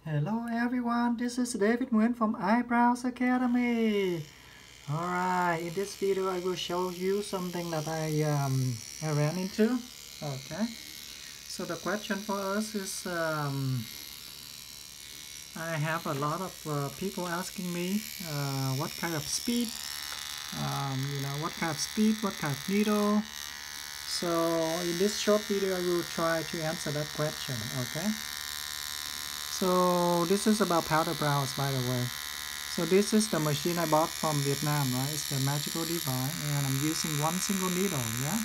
Hello everyone, this is David Nguyen from Eyebrows Academy. Alright, in this video I will show you something that I ran into. Okay, so the question for us is I have a lot of people asking me what kind of speed, what kind of speed, what kind of needle. So in this short video I will try to answer that question. Okay. So this is about powder brows, by the way. So this is the machine I bought from Vietnam, right? It's the magical device, and I'm using one single needle, yeah.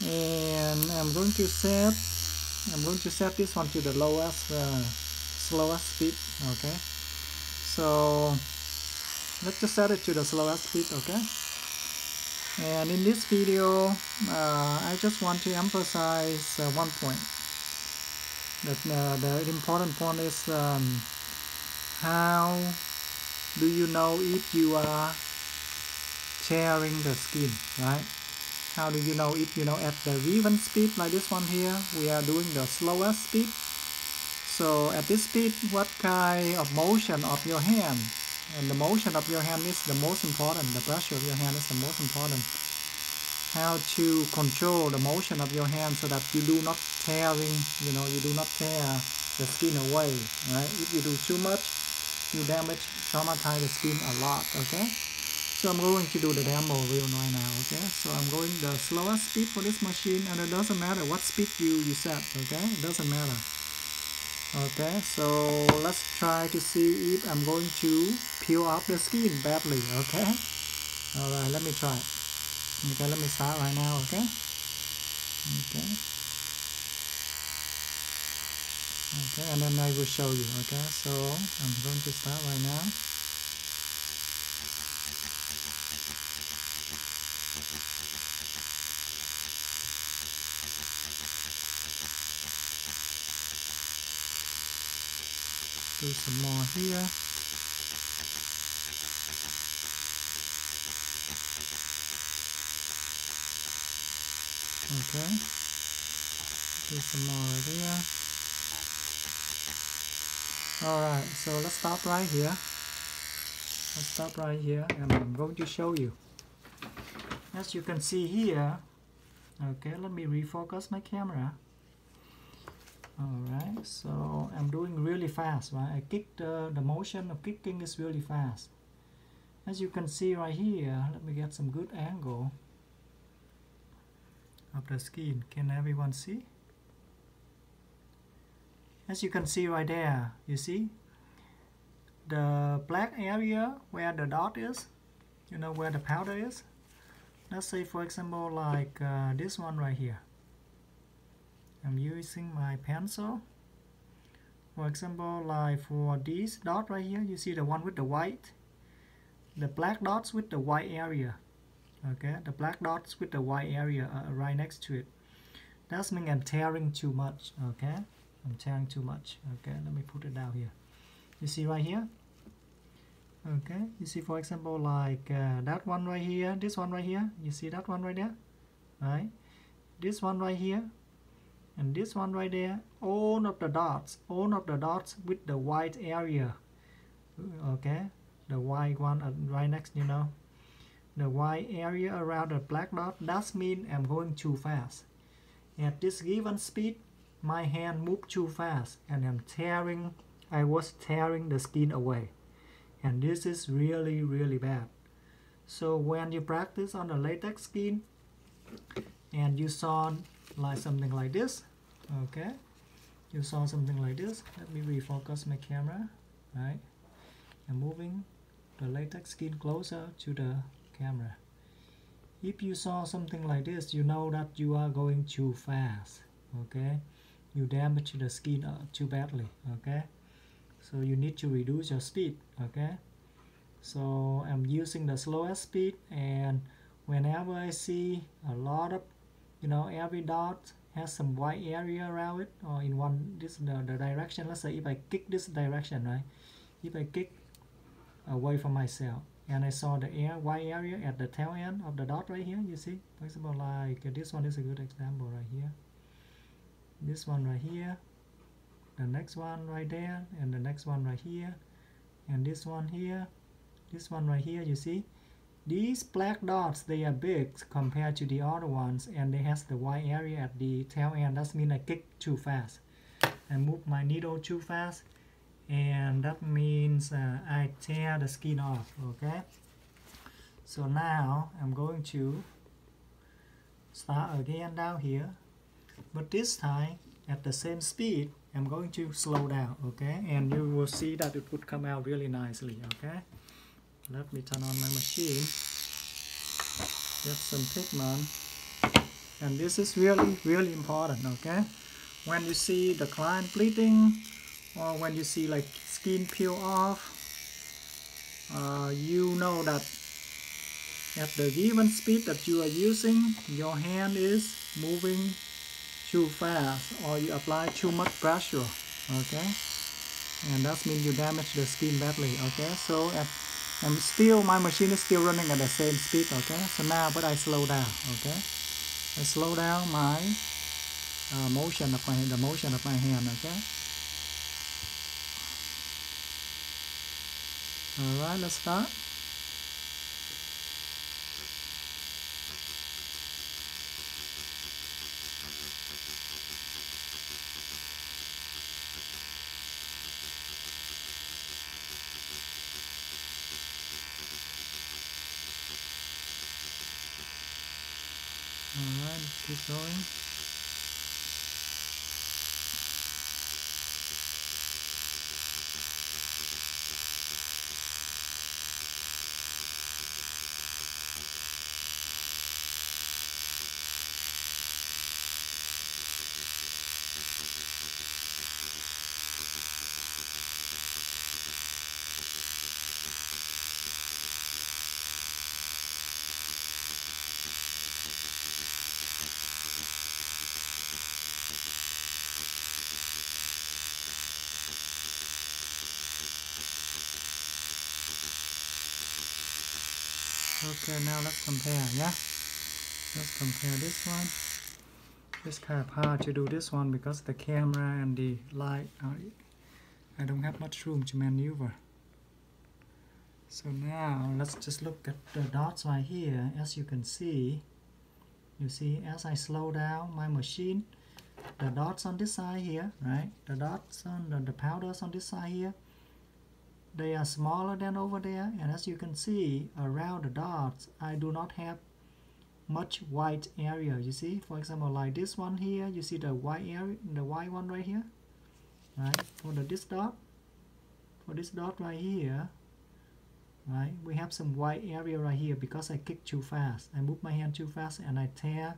And I'm going to set this one to the lowest, slowest speed. Okay. So let's just set it to the slowest speed, okay. And in this video, I just want to emphasize one point. That the important point is how do you know if you are tearing the skin, right? How do you know if at the even speed like this one here, we are doing the slowest speed. So at this speed, what kind of motion of your hand? And the motion of your hand is the most important. The pressure of your hand is the most important. How to control the motion of your hand so that you do not tearing, you do not tear the skin away, right? If you do too much, you traumatize the skin a lot. Okay, so I'm going to do the demo real right now. Okay, so I'm going the slowest speed for this machine, and it doesn't matter what speed you set. Okay, it doesn't matter. Okay, so let's try to see if I'm going to peel off the skin badly. Okay, alright, let me try. Okay, let me start right now. Okay. Okay, and then I will show you. Okay, so I'm going to start right now. Do some more here. Okay, do some more right here. Alright, so let's stop right here. And I'm going to show you. As you can see here, okay, let me refocus my camera. Alright, so I'm doing really fast, right? I kick the motion of kicking is really fast. As you can see right here, let me get some good angle of the skin. Can everyone see? As you can see right there, you see the black area where the dot is, where the powder is. Let's say for example like this one right here. I'm using my pencil. For example, like for this dot right here, you see the one with the white, the black dots with the white area. Okay, the black dots with the white area right next to it. That means I'm tearing too much. Okay, I'm tearing too much. Okay, let me put it down here. You see right here. Okay, you see for example like that one right here, this one right here. You see that one right there, right? This one right here, and this one right there. All of the dots with the white area. Okay, the white one right next, the white area around the black dot. That means I'm going too fast. At this given speed, my hand moved too fast, and I was tearing the skin away, and this is really, really bad. So when you practice on the latex skin, and you saw like something like this, okay, you saw something like this. Let me refocus my camera, right? I'm moving the latex skin closer to the camera. If you saw something like this, you know that you are going too fast. Okay, you damage the skin too badly. Okay, so you need to reduce your speed. Okay, so I'm using the slowest speed, and whenever I see a lot of, every dot has some white area around it, or in the direction. Let's say if I kick this direction, right? If I kick away from myself, and I saw the white area at the tail end of the dot right here, you see, for example, like this one is a good example right here. This one right here, the next one right there, and the next one right here, and this one here, this one right here. You see these black dots, they are big compared to the other ones, and they has the white area at the tail end. That means I kick too fast, I move my needle too fast, and that means I tear the skin off. Okay, so now I'm going to start again down here, but this time at the same speed. I'm going to slow down, okay, and you will see that it would come out really nicely. Okay, let me turn on my machine, get some pigment, and this is really important. Okay, when you see the client bleeding, or when you see like skin peel off, you know that at the given speed that you are using, your hand is moving too fast, or you apply too much pressure. Okay, and that means you damage the skin badly. Okay, so my machine is still running at the same speed. Okay, so now but I slow down. Okay, I slow down my motion of my hand. Okay, all right, let's start. Alright, let's keep going. Okay, now let's compare. Yeah, let's compare this one. It's kind of hard to do this one because the camera and the light I don't have much room to maneuver. So now let's just look at the dots right here. As you can see, as I slow down my machine, the dots on this side here, right? The dots on the powders on this side here, they are smaller than over there, and as you can see around the dots I do not have much white area. You see, for example, like this one here, you see the white area, the white one right here, right? For this dot right here, right, we have some white area right here because I kick too fast, I move my hand too fast, and I tear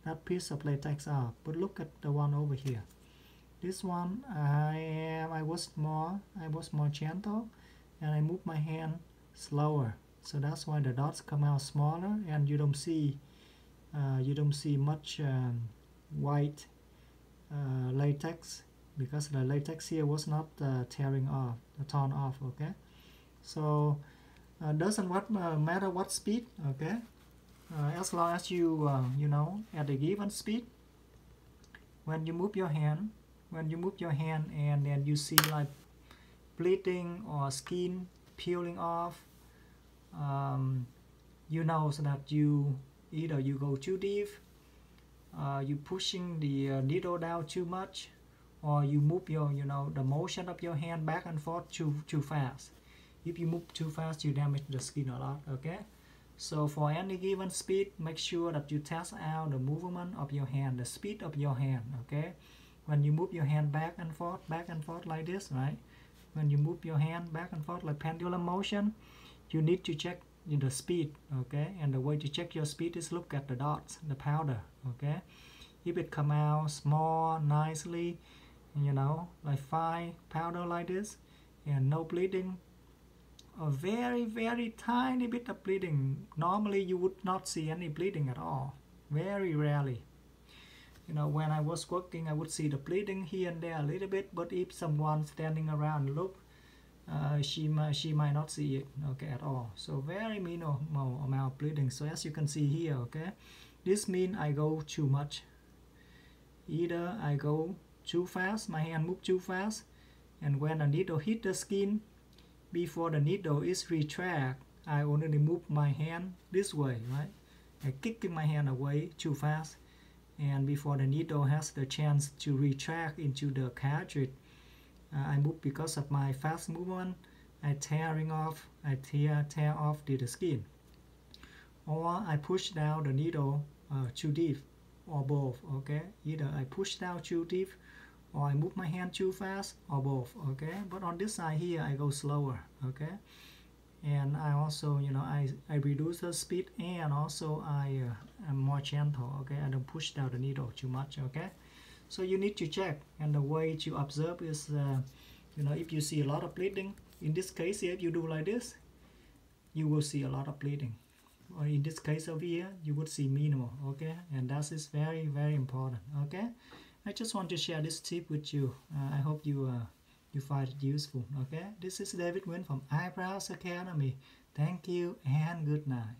that piece of latex off. But look at the one over here. This one I was more gentle, and I move my hand slower, so that's why the dots come out smaller, and you don't see much white latex, because the latex here was not torn off. Okay, so doesn't matter what speed. Okay, as long as you at a given speed, when you move your hand and then you see like bleeding or skin peeling off, you know, so that either you go too deep, you pushing the needle down too much, or you move the motion of your hand back and forth too fast. If you move too fast, you damage the skin a lot. Okay, so for any given speed, make sure that you test out the movement of your hand, the speed of your hand. Okay, when you move your hand back and forth like this, right? When you move your hand back and forth like pendulum motion, you need to check the speed. Okay, and the way to check your speed is look at the dots, the powder. Okay, if it come out small nicely, like fine powder like this, and no bleeding, a very tiny bit of bleeding, normally you would not see any bleeding at all, very rarely. When I was working, I would see the bleeding here and there a little bit, but if someone standing around look, she might not see it, okay, at all. So very minimal amount of bleeding. So as you can see here, okay, this means I go too much. Either I go too fast, my hand move too fast, and when the needle hit the skin, before the needle is retract, I only move my hand this way, right? I kicking my hand away too fast, and before the needle has the chance to retract into the cartridge, I move because of my fast movement. I tear off the skin, or I push down the needle too deep, or both. Okay, either I push down too deep, or I move my hand too fast, or both. Okay, but on this side here I go slower. Okay, and I also, you know, I reduce the speed, and also I am more gentle. Okay, I don't push down the needle too much. Okay, so you need to check, and the way to observe is, you know, if you see a lot of bleeding, in this case if you do like this, you will see a lot of bleeding, or in this case over here you would see minimal. Okay, and that is very, very important. Okay, I just want to share this tip with you. I hope you find it useful. Okay, this is David Nguyen from Eyebrows Academy. Thank you and good night.